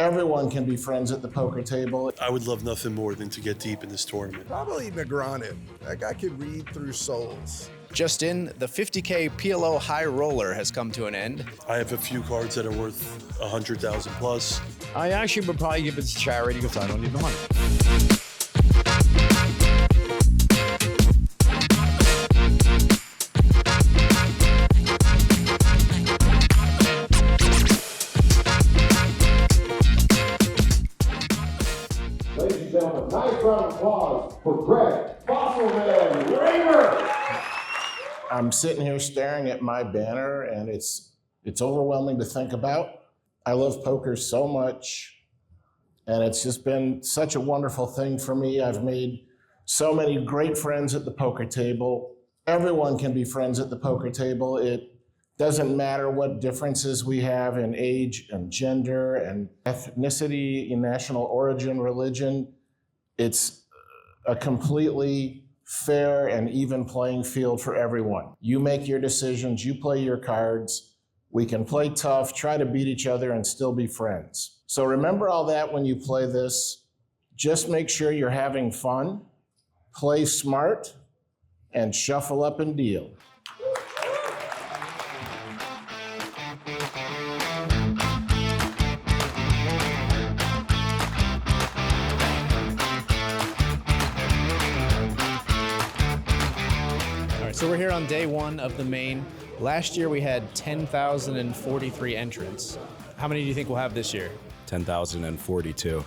Everyone can be friends at the poker table. I would love nothing more than to get deep in this tournament. Probably Negreanu. That guy could read through souls. Just in, the 50K PLO High Roller has come to an end. I have a few cards that are worth 100,000 plus. I actually would probably give it to charity because I don't need the money. Ladies and gentlemen, nice round of applause for Greg Fossilman Raymer. I'm sitting here staring at my banner, and it's overwhelming to think about. I love poker so much, and it's just been such a wonderful thing for me. I've made so many great friends at the poker table. Everyone can be friends at the poker table. It doesn't matter what differences we have in age and gender and ethnicity, in national origin, religion. It's a completely fair and even playing field for everyone. You make your decisions, you play your cards. We can play tough, try to beat each other, and still be friends. So remember all that when you play this. Just make sure you're having fun, play smart, and shuffle up and deal. So we're here on day one of the main. Last year we had 10,043 entrants. How many do you think we'll have this year? 10,042.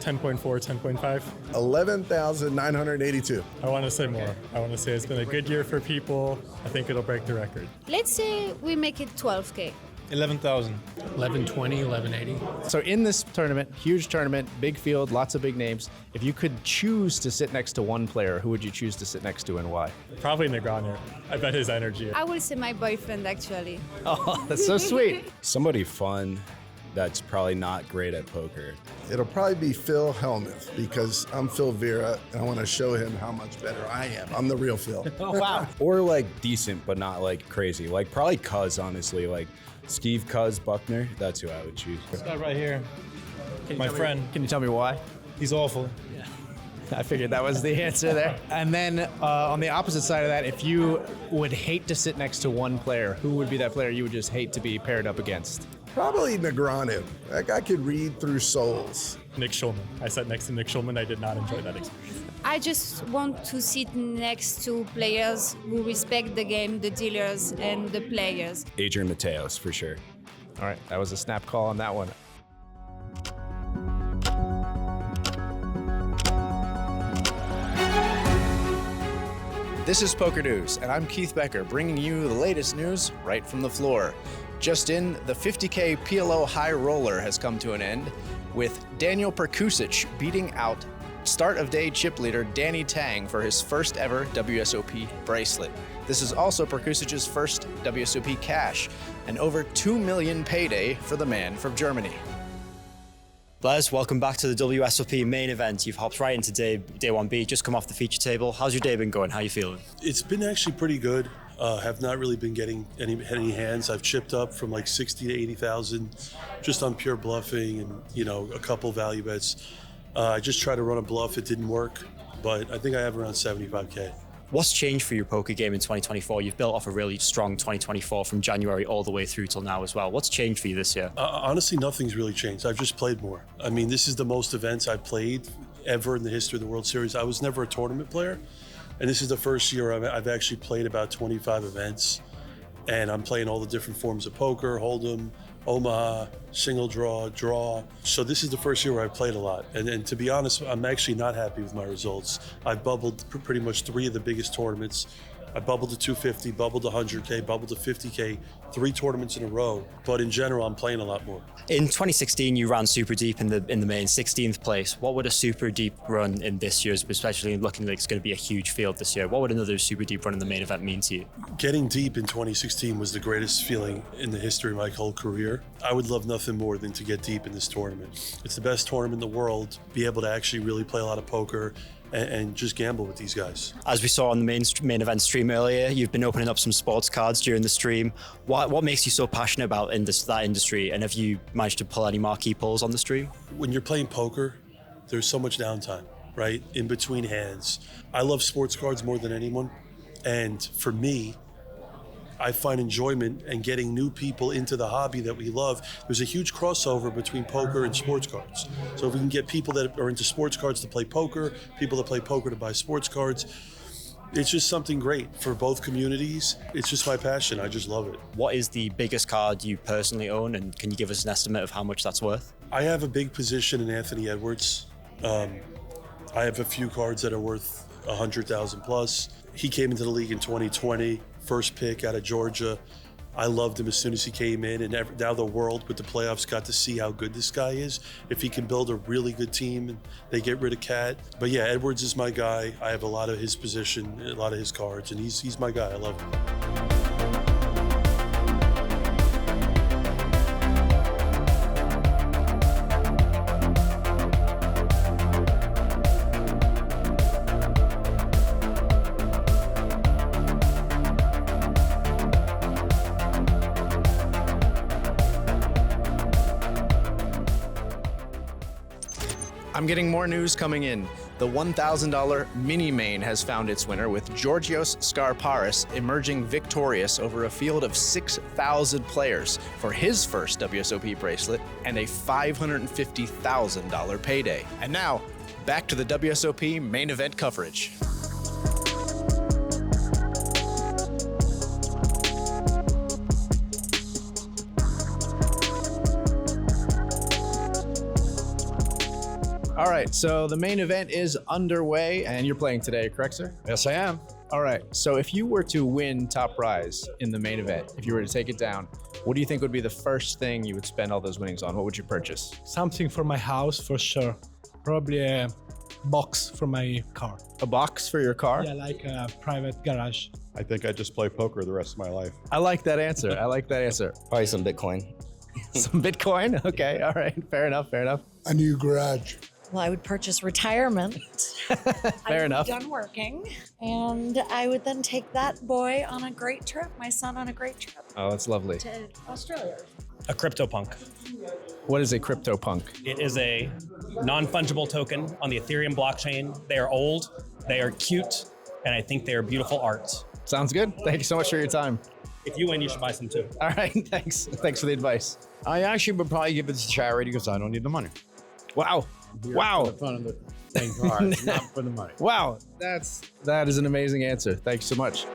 10.4, 10.5. 11,982. I want to say more. I want to say it's been a good year for people. I think it'll break the record. Let's say we make it 12K. 11,000. 1120, 1180. So in this tournament, huge tournament, big field, lots of big names. If you could choose to sit next to one player, who would you choose to sit next to and why? Probably Negreanu. I bet his energy. I will say my boyfriend, actually. Oh, that's so sweet. Somebody fun that's probably not great at poker. It'll probably be Phil Hellmuth because I'm Phil Vera and I want to show him how much better I am. I'm the real Phil. Oh, wow. Or like decent, but not like crazy. Like probably Cuz, honestly. Like Steve Cuz Buckner, that's who I would choose. This guy right here, my friend. Can you tell me why? He's awful. I figured that was the answer there. And then on the opposite side of that, if you would hate to sit next to one player, who would be that player you would just hate to be paired up against? Probably Negreanu. That guy could read through souls. Nick Schulman. I sat next to Nick Schulman. I did not enjoy that experience. I just want to sit next to players who respect the game, the dealers and the players. Adrian Mateos, for sure. All right, that was a snap call on that one. This is Poker News, and I'm Keith Becker, bringing you the latest news right from the floor. Just in, the 50K PLO High Roller has come to an end, with Daniel Perkusic beating out start-of-day chip leader Danny Tang for his first ever WSOP bracelet. This is also Perkusic's first WSOP cash, and over $2 million payday for the man from Germany. Blez, welcome back to the WSOP main event. You've hopped right into day 1B, just come off the feature table. How's your day been going? How are you feeling? It's been actually pretty good. Have not really been getting any hands. I've chipped up from like 60 to 80,000 just on pure bluffing and, you know, a couple value bets. I just tried to run a bluff. It didn't work, but I think I have around 75K. What's changed for your poker game in 2024? You've built off a really strong 2024 from January all the way through till now as well. What's changed for you this year? Honestly, nothing's really changed. I've just played more. I mean, this is the most events I've played ever in the history of the World Series. I was never a tournament player, and this is the first year I've actually played about 25 events, and I'm playing all the different forms of poker, holdem, Omaha, single draw. So this is the first year where I've played a lot. And to be honest, I'm actually not happy with my results. I've bubbled pretty much 3 of the biggest tournaments. I bubbled to 250, bubbled to 100K, bubbled to 50K, 3 tournaments in a row. But in general, I'm playing a lot more. In 2016, you ran super deep in the main, 16th place. What would a super deep run in this year's, especially looking like it's going to be a huge field this year, what would another super deep run in the main event mean to you? Getting deep in 2016 was the greatest feeling in the history of my whole career. I would love nothing more than to get deep in this tournament. It's the best tournament in the world, be able to actually really play a lot of poker, and just gamble with these guys. As we saw on the main event stream earlier, you've been opening up some sports cards during the stream. What makes you so passionate about that industry, and have you managed to pull any marquee pulls on the stream? When you're playing poker, there's so much downtime, right? In between hands. I love sports cards more than anyone. And for me, I find enjoyment in getting new people into the hobby that we love. There's a huge crossover between poker and sports cards. So if we can get people that are into sports cards to play poker, people that play poker to buy sports cards, it's just something great for both communities. It's just my passion. I just love it. What is the biggest card you personally own, and can you give us an estimate of how much that's worth? I have a big position in Anthony Edwards. I have a few cards that are worth 100,000 plus. He came into the league in 2020, first pick out of Georgia. I loved him as soon as he came in, and now the world with the playoffs got to see how good this guy is. If he can build a really good team and they get rid of Cat. But yeah, Edwards is my guy. I have a lot of his position, a lot of his cards, and he's my guy. I love him. I'm getting more news coming in. The $1,000 mini main has found its winner, with Georgios Skarparis emerging victorious over a field of 6,000 players for his first WSOP bracelet and a $550,000 payday. And now, back to the WSOP main event coverage. All right, so the main event is underway, and you're playing today, correct, sir? Yes, I am. All right, so if you were to win top prize in the main event, if you were to take it down, what do you think would be the first thing you would spend all those winnings on? What would you purchase? Something for my house for sure. Probably a box for my car. A box for your car? Yeah, like a private garage. I think I just play poker the rest of my life. I like that answer. I like that answer. Probably some Bitcoin. Some Bitcoin? Okay, all right. Fair enough, fair enough. A new garage. Well, I would purchase retirement. Fair enough. Done working, and I would then take that boy on a great trip, my son on a great trip. Oh, that's lovely. To Australia. A CryptoPunk. What is a CryptoPunk? It is a non-fungible token on the Ethereum blockchain. They are old, they are cute, and I think they are beautiful art. Sounds good. Thank you so much for your time. If you win, you should buy some too. All right, thanks. Thanks for the advice. I actually would probably give it to charity because I don't need the money. Wow. Wow. For the fun of the playing cards, not for the money. Wow. That is an amazing answer. Thanks so much.